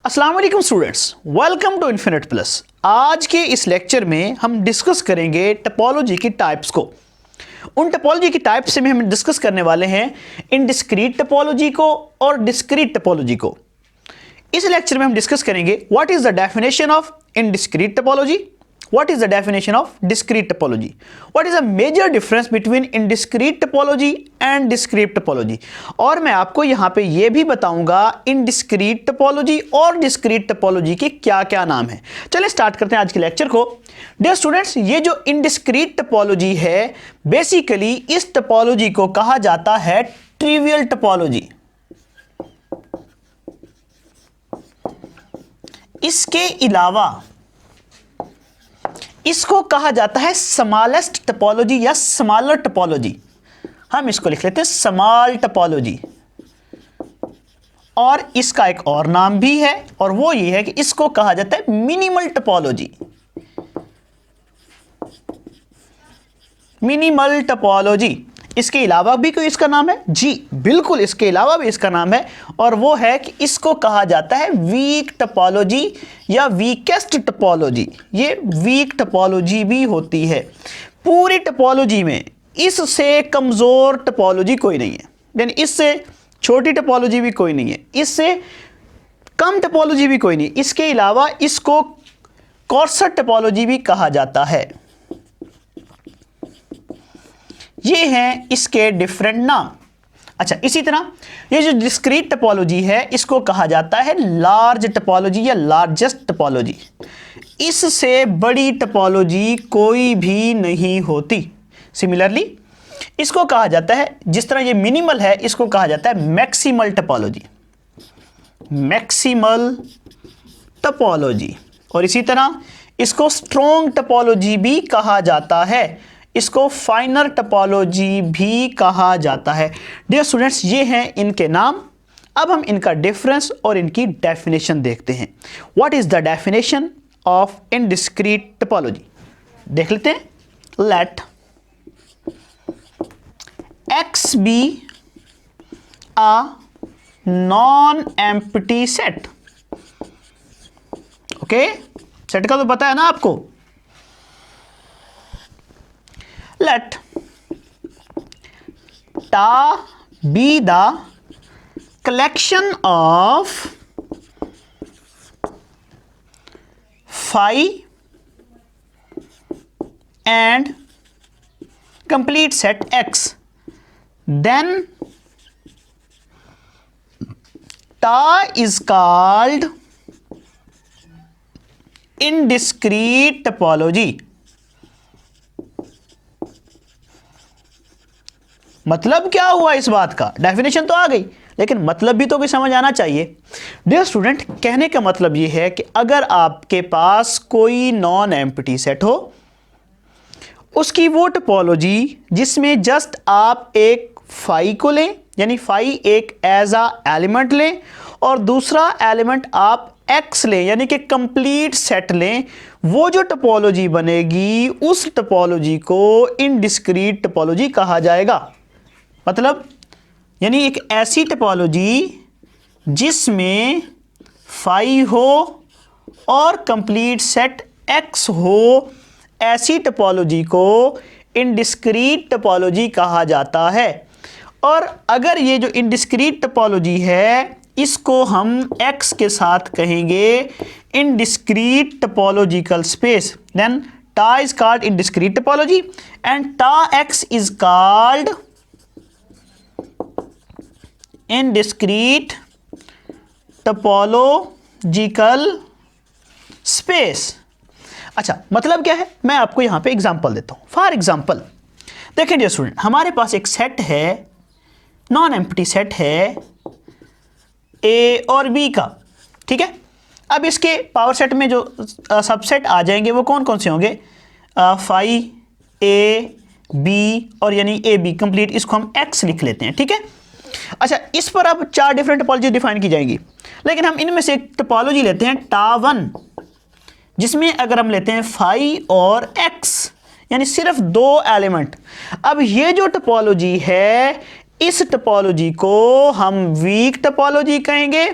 अस्सलाम वालेकुम students, welcome to Infinite Plus. आज के इस लेक्चर में हम डिस्कस करेंगे टपोलॉजी की टाइप्स को। उन टपोलॉजी की टाइप्स में हम डिस्कस करने वाले हैं इनडिस्क्रीट टपोलॉजी को और डिस्क्रीट टपोलॉजी को। इस लेक्चर में हम डिस्कस करेंगे what is the definition of indiscrete topology, what is the definition of discrete topology, what is the major difference between indiscrete topology and discrete topology, और मैं आपको यहाँ पे ये भी बताऊंगा indiscrete topology और discrete topology के क्या क्या नाम है। चलिए स्टार्ट करते हैं आज के लेक्चर को। डियर स्टूडेंट्स, ये जो indiscrete topology है बेसिकली इस टपोलॉजी को कहा जाता है ट्रिवियल टपोलॉजी। इसके अलावा इसको कहा जाता है स्मॉलेस्ट टपोलॉजी या स्मॉलर टपोलॉजी। हम इसको लिख लेते हैं स्मॉल टपोलॉजी। और इसका एक और नाम भी है और वो ये है कि इसको कहा जाता है मिनिमल टपोलॉजी। Minimal topology. इसके अलावा भी कोई इसका नाम है? जी बिल्कुल, इसके अलावा भी इसका नाम है और वो है कि इसको कहा जाता है वीक टपोलॉजी या वीकेस्ट टपोलॉजी। ये वीक टपोलॉजी भी होती है। पूरी टपोलॉजी में इससे कमजोर टपोलॉजी कोई नहीं है, यानी इससे छोटी टपोलॉजी भी कोई नहीं है, इससे कम टपोलॉजी भी कोई नहीं। इसके अलावा इसको कॉर्सर टपोलॉजी भी कहा जाता है। ये हैं इसके डिफरेंट नाम। अच्छा, इसी तरह ये जो डिस्क्रीट टपोलॉजी है इसको कहा जाता है लार्ज टपोलॉजी या लार्जेस्ट टपोलॉजी। इससे बड़ी टपोलॉजी कोई भी नहीं होती। सिमिलरली इसको कहा जाता है, जिस तरह ये मिनिमल है इसको कहा जाता है मैक्सिमल टपोलॉजी। Maximal topology. और इसी तरह इसको स्ट्रॉन्ग टपोलॉजी भी कहा जाता है, इसको फाइनर टपोलॉजी भी कहा जाता है। डियर स्टूडेंट्स, ये हैं इनके नाम। अब हम इनका डिफरेंस और इनकी डेफिनेशन देखते हैं। What is the definition of indiscrete topology देख लेते हैं। Let X be a non empty set. Okay, set का तो पता है ना आपको। Let ta be the collection of phi and complete set X, then ta is called indiscrete topology। मतलब क्या हुआ इस बात का? डेफिनेशन तो आ गई, लेकिन मतलब भी तो कोई समझ आना चाहिए। डियर स्टूडेंट, कहने का मतलब ये है कि अगर आपके पास कोई नॉन एम्प्टी सेट हो, उसकी वो टपोलॉजी जिसमें जस्ट आप एक फाई को लें, यानी फाई एक एज अ एलिमेंट लें और दूसरा एलिमेंट आप एक्स लें, यानी कि कंप्लीट सेट लें, वो जो टपोलॉजी बनेगी उस टपोलॉजी को इनडिस्क्रीट टपोलॉजी कहा जाएगा। मतलब यानी एक ऐसी टपोलॉजी जिसमें फाई हो और कंप्लीट सेट एक्स हो, ऐसी टपोलॉजी को इनडिस्क्रीट टपोलॉजी कहा जाता है। और अगर ये जो इनडिस्क्रीट टपोलॉजी है इसको हम एक्स के साथ कहेंगे इनडिस्क्रीट टपोलॉजिकल स्पेस, देन टा is called indiscrete topology and टा x is called indiscrete टपोलॉजिकल space. अच्छा, मतलब क्या है? मैं आपको यहां पे एग्जांपल देता हूं। फॉर एग्जांपल देखिए डियर स्टूडेंट, हमारे पास एक सेट है, नॉन एम्प्टी सेट है ए और बी का, ठीक है। अब इसके पावर सेट में जो सबसेट आ जाएंगे वो कौन कौन से होंगे? फाई ए बी और यानी ए बी कंप्लीट, इसको हम एक्स लिख लेते हैं, ठीक है। अच्छा, इस पर अब चार डिफरेंट टपोलॉजी डिफाइन की जाएंगी, लेकिन हम इनमें से एक टपोलॉजी लेते हैं टा वन, जिसमें अगर हम लेते हैं फाई और एक्स, यानी सिर्फ दो एलिमेंट। अब ये जो टपोलॉजी है इस टपोलॉजी को हम वीक टपोलॉजी कहेंगे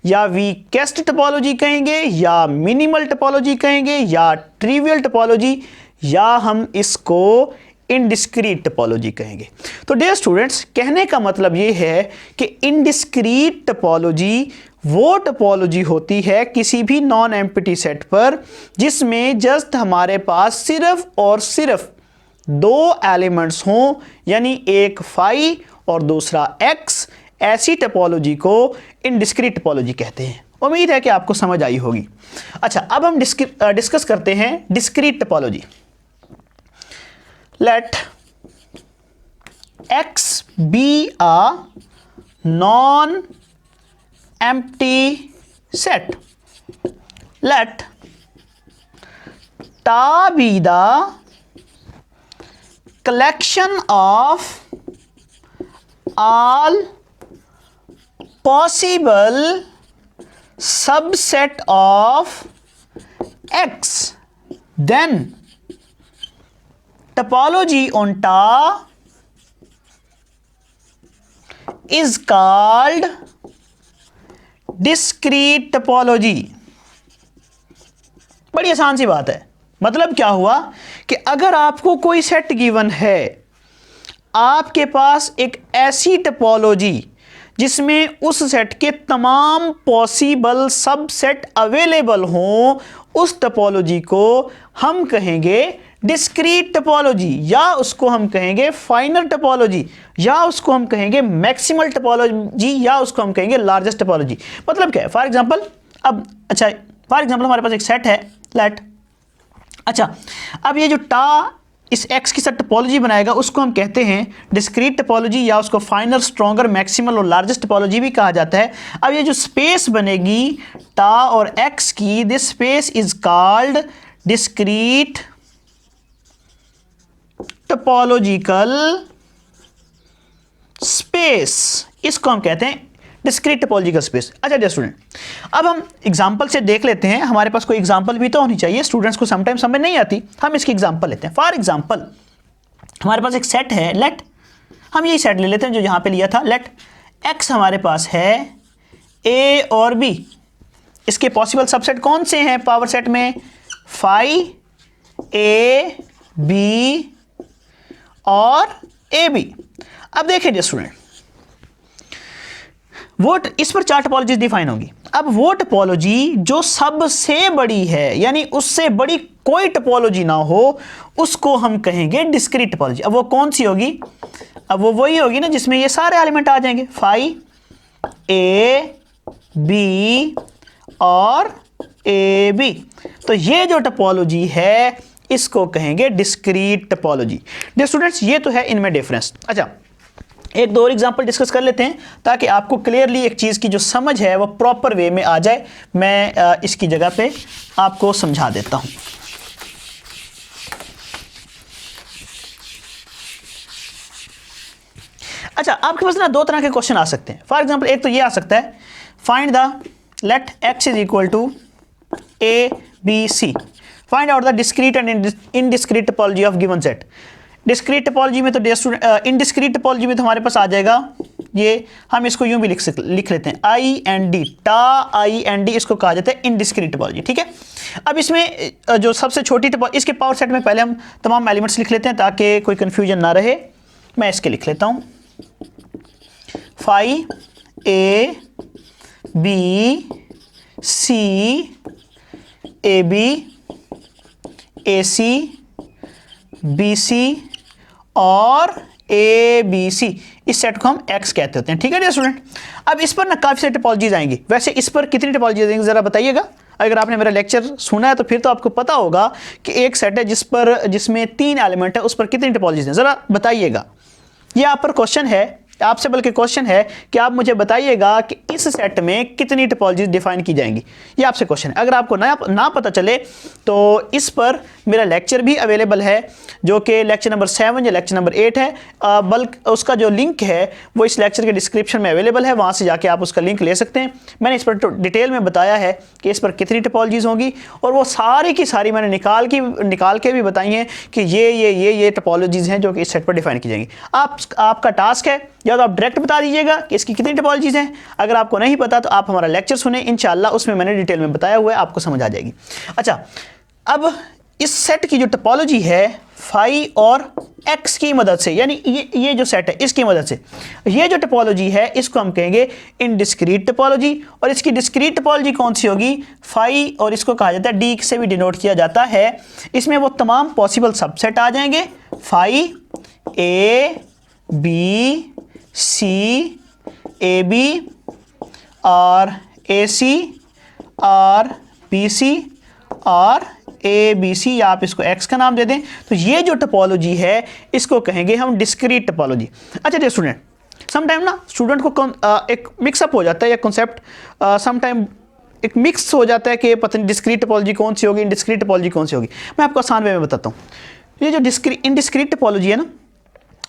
या वीकेस्ट टोपोलॉजी कहेंगे, या मिनिमल टोपोलॉजी कहेंगे, या ट्रिवियल टोपोलॉजी, या हम इसको इनडिस्क्रीट टोपोलॉजी कहेंगे। तो डियर स्टूडेंट्स, कहने का मतलब ये है कि इनडिस्क्रीट टोपोलॉजी वो टोपोलॉजी होती है किसी भी नॉन एम्प्टी सेट पर जिसमें जस्ट हमारे पास सिर्फ और सिर्फ दो एलिमेंट्स हों, यानी एक फाई और दूसरा एक्स। ऐसी टोपोलॉजी को इनडिस्क्रीट टोपोलॉजी कहते हैं। उम्मीद है कि आपको समझ आई होगी। अच्छा, अब हम डिस्कस करते हैं discrete topology. Let X be a non empty set. Let ta be the collection of all possible subset of x. Then topology on ta is called discrete topology. बड़ी आसान सी बात है। मतलब क्या हुआ कि अगर आपको कोई सेट गिवन है, आपके पास एक ऐसी टोपोलॉजी जिसमें उस सेट के तमाम पॉसिबल सबसेट अवेलेबल हों, उस टोपोलॉजी को हम कहेंगे डिस्क्रीट टोपोलॉजी, या उसको हम कहेंगे फाइनल टोपोलॉजी, या उसको हम कहेंगे मैक्सिमल टोपोलॉजी, या उसको हम कहेंगे लार्जेस्ट टोपोलॉजी। मतलब क्या है? फॉर एग्जांपल, फॉर एग्जांपल हमारे पास एक सेट है लेट। अच्छा, अब ये जो टा इस एक्स की सेट टोपोलॉजी बनाएगा उसको हम कहते हैं डिस्क्रीट टोपोलॉजी, या उसको फाइनल, स्ट्रॉन्गर, मैक्सिमल और लार्जेस्ट टोपोलॉजी भी कहा जाता है। अब ये जो स्पेस बनेगी टा और एक्स की, this space is called discrete topological space. इसको हम कहते हैं डिस्क्रीट टोपोलॉजिकल स्पेस। अच्छा डियर स्टूडेंट, अब हम एग्जांपल से देख लेते हैं। हमारे पास कोई एग्जांपल भी तो होनी चाहिए, स्टूडेंट्स को समटाइम समझ नहीं आती। हम इसकी एग्जांपल लेते हैं। फॉर एग्जांपल, हमारे पास एक सेट है लेट, हम यही सेट ले लेते हैं जो यहाँ पे लिया था। लेट एक्स हमारे पास है ए और बी। इसके पॉसिबल सबसेट कौन से हैं पावर सेट में? फाई, ए, बी और ए बी। अब देखिए स्टूडेंट, वो इस पर चार टोपोलॉजीज डिफाइन होगी। अब वो टोपोलॉजी जो सबसे बड़ी है, यानी उससे बड़ी कोई टोपोलॉजी ना हो, उसको हम कहेंगे डिस्क्रीट टोपोलॉजी। अब वो कौन सी होगी? अब वो वही होगी ना जिसमें ये सारे एलिमेंट आ जाएंगे, फाई, ए, बी और ए बी। तो ये जो टोपोलॉजी है इसको कहेंगे डिस्क्रीट टोपोलॉजी। डियर स्टूडेंट्स, ये तो है इनमें डिफरेंस। अच्छा, एक दो और एग्जांपल डिस्कस कर लेते हैं ताकि आपको क्लियरली एक चीज़ की जो समझ है वो प्रॉपर वे में आ जाए। मैं इसकी जगह पे आपको समझा देता हूं। अच्छा, आपके पास ना दो तरह के क्वेश्चन आ सकते हैं। फॉर एग्जांपल, एक तो ये आ सकता है, find the let X is equal to A B C, find out the discrete and indiscrete topology of given set. Discrete topology में तो इनडिस्क्रीट टोपोलॉजी में तो हमारे पास आ जाएगा ये, हम इसको यूं भी लिख लेते हैं आई एंड डी, टा आई एंड डी, इसको कहा जाता है इनडिस्क्रीट टोपोलॉजी। ठीक है, अब इसमें जो सबसे छोटी टोपोलॉजी, इसके पावर सेट में पहले हम तमाम एलिमेंट्स लिख लेते हैं ताकि कोई कंफ्यूजन ना रहे। मैं इसके लिख लेता हूं, phi, A, B, C, A B, A C, B C और ए बी सी। इस सेट को हम एक्स कहते होते हैं। ठीक है डियर स्टूडेंट, अब इस पर ना काफ़ी सारी टोपोलॉजीज आएंगी। वैसे इस पर कितनी टोपोलॉजीज आएंगी ज़रा बताइएगा। अगर आपने मेरा लेक्चर सुना है तो फिर तो आपको पता होगा कि एक सेट है जिसमें 3 एलिमेंट है, उस पर कितनी टोपोलॉजीज हैं, ज़रा बताइएगा। ये आप पर क्वेश्चन है, आपसे बल्कि क्वेश्चन है कि आप मुझे बताइएगा कि इस सेट में कितनी टोपोलॉजीज डिफाइन की जाएंगी। ये आपसे क्वेश्चन है। अगर आपको ना पता चले तो इस पर मेरा लेक्चर भी अवेलेबल है जो कि लेक्चर नंबर 7 या लेक्चर नंबर 8 है। बल्कि उसका जो लिंक है वो इस लेक्चर के डिस्क्रिप्शन में अवेलेबल है, वहाँ से जाके आप उसका लिंक ले सकते हैं। मैंने इस पर डिटेल में बताया है कि इस पर कितनी टोपोलॉजीज होंगी, और वो सारी की सारी मैंने निकाल के भी बताई हैं कि ये टोपोलॉजीज हैं जो कि इस सेट पर डिफाइन की जाएंगी। आपका टास्क है या तो आप डायरेक्ट बता दीजिएगा कि इसकी कितनी टोपोलॉजीज हैं। अगर आपको नहीं पता तो आप हमारा लेक्चर सुने, इंशाल्लाह उसमें मैंने डिटेल में बताया हुआ है, आपको समझ आ जाएगी। अच्छा, अब इस सेट की जो टोपोलॉजी है फाई और एक्स की मदद से, यानी ये जो सेट है इसकी मदद से, ये जो टोपोलॉजी है इसको हम कहेंगे इनडिस्क्रीट टोपोलॉजी। और इसकी डिस्क्रीट टोपोलॉजी कौन सी होगी? फाई, और इसको कहा जाता है डी से भी डिनोट किया जाता है। इसमें वो तमाम पॉसिबल सबसेट आ जाएंगे, phi A B C A B और ए सी और बी सी और ए बी सी, या आप इसको एक्स का नाम दे दें। तो ये जो टोपोलॉजी है इसको कहेंगे हम डिस्क्रीट टोपोलॉजी। अच्छा डियर स्टूडेंट, समटाइम ना स्टूडेंट को एक मिक्सअप हो जाता है या कॉन्सेप्ट समटाइम एक मिक्स हो जाता है कि पता नहीं डिस्क्रीट टोपोलॉजी कौन सी होगी, इनडिस्क्रीट टोपोलॉजी कौन सी होगी। मैं आपको आसान वे में बताता हूँ। ये जो इनडिस्क्रीट टोपोलॉजी है ना,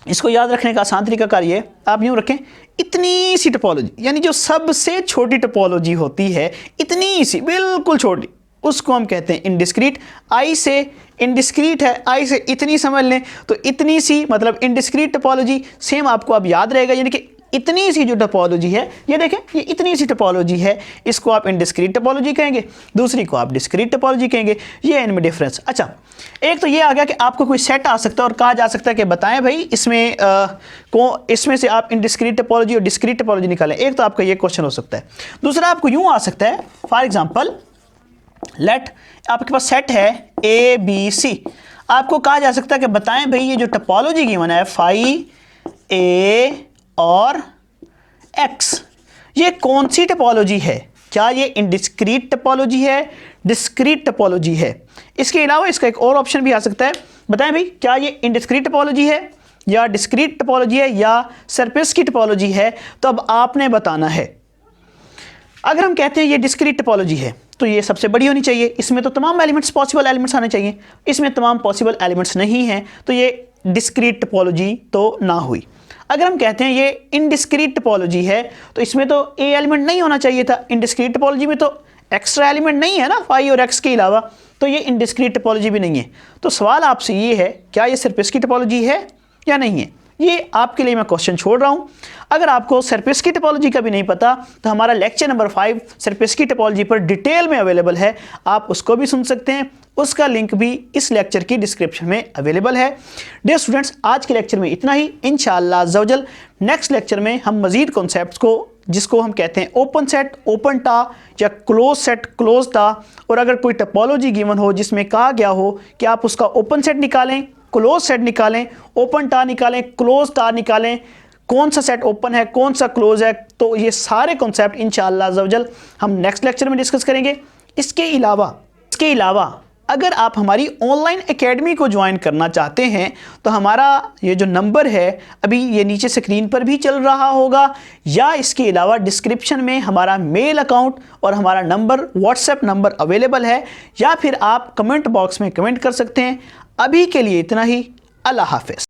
इसको याद रखने का आसान तरीका कार्य है, आप यूँ रखें इतनी सी टोपोलॉजी, यानी जो सबसे छोटी टोपोलॉजी होती है इतनी सी, बिल्कुल छोटी, उसको हम कहते हैं इनडिस्क्रीट। आई से इनडिस्क्रीट है, आई से इतनी समझ लें, तो इतनी सी मतलब इनडिस्क्रीट टोपोलॉजी। सेम आपको अब याद रहेगा, यानी कि इतनी सी जो टोपोलॉजी है, ये देखें ये इतनी सी टोपोलॉजी है, इसको आप इनडिस्क्रीट टोपोलॉजी कहेंगे, दूसरी को आप डिस्क्रीट टोपोलॉजी कहेंगे। ये इनमें डिफरेंस। अच्छा, एक तो ये आ गया कि आपको कोई सेट आ सकता है और कहा जा सकता है कि बताएं भाई इसमें से आप इनडिस्क्रीट टोपोलॉजी और डिस्क्रीट टोपोलॉजी निकालें। एक तो आपका ये क्वेश्चन हो सकता है। दूसरा आपको यूँ आ सकता है, फॉर एग्जाम्पल लेट आपके पास सेट है ए बी सी, आपको कहा जा सकता है कि बताएं भाई ये जो टोपोलॉजी गिवन है फाई ए और एक्स, ये कौन सी टोपोलॉजी है? क्या ये इनडिस्क्रीट टोपोलॉजी है, डिस्क्रीट टोपोलॉजी है? इसके अलावा इसका एक और ऑप्शन भी आ सकता है, बताएं भाई क्या ये इनडिस्क्रीट टोपोलॉजी है या डिस्क्रीट टोपोलॉजी है या सरफेस की टोपोलॉजी है? तो अब आपने बताना है। अगर हम कहते हैं ये डिस्क्रीट टोपोलॉजी है तो ये सबसे बड़ी होनी चाहिए, इसमें तो तमाम एलिमेंट्स पॉसिबल एलिमेंट्स आने चाहिए, इसमें तमाम पॉसिबल एलिमेंट्स नहीं हैं, तो ये डिस्क्रीट टोपोलॉजी तो ना हुई। अगर हम कहते हैं ये इनडिस्क्रीट टोपोलॉजी है तो इसमें तो ए एलिमेंट नहीं होना चाहिए था, इनडिस्क्रीट टोपोलॉजी में तो एक्स्ट्रा एलिमेंट नहीं है ना फाई और एक्स के अलावा, तो ये इनडिस्क्रीट टोपोलॉजी भी नहीं है। तो सवाल आपसे ये है क्या ये सरफेस की टोपोलॉजी है या नहीं है? ये आपके लिए मैं क्वेश्चन छोड़ रहा हूँ। अगर आपको सरफेस की टोपोलॉजी का भी नहीं पता तो हमारा लेक्चर नंबर 5 सरफेस की टोपोलॉजी पर डिटेल में अवेलेबल है, आप उसको भी सुन सकते हैं, उसका लिंक भी इस लेक्चर की डिस्क्रिप्शन में अवेलेबल है। डियर स्टूडेंट्स, आज के लेक्चर में इतना ही। इंशाअल्लाह अज़्ज़ा वजल नेक्स्ट लेक्चर में हम मज़ीद कॉन्सेप्ट्स को, जिसको हम कहते हैं ओपन सेट ओपन टा या क्लोज सेट क्लोज टा, और अगर कोई टोपोलॉजी गिवन हो जिसमें कहा गया हो कि आप उसका ओपन सेट निकालें, क्लोज सेट निकालें, ओपन टा निकालें, क्लोज टा निकालें, कौन सा सेट ओपन है कौन सा क्लोज है, तो ये सारे कॉन्सेप्ट इंशाअल्लाह अज़्ज़ा वजल हम नेक्स्ट लेक्चर में डिस्कस करेंगे। इसके अलावा अगर आप हमारी ऑनलाइन एकेडमी को ज्वाइन करना चाहते हैं तो हमारा ये जो नंबर है अभी ये नीचे स्क्रीन पर भी चल रहा होगा, या इसके अलावा डिस्क्रिप्शन में हमारा मेल अकाउंट और हमारा नंबर व्हाट्सएप नंबर अवेलेबल है, या फिर आप कमेंट बॉक्स में कमेंट कर सकते हैं। अभी के लिए इतना ही। अल्लाह हाफ़िज़।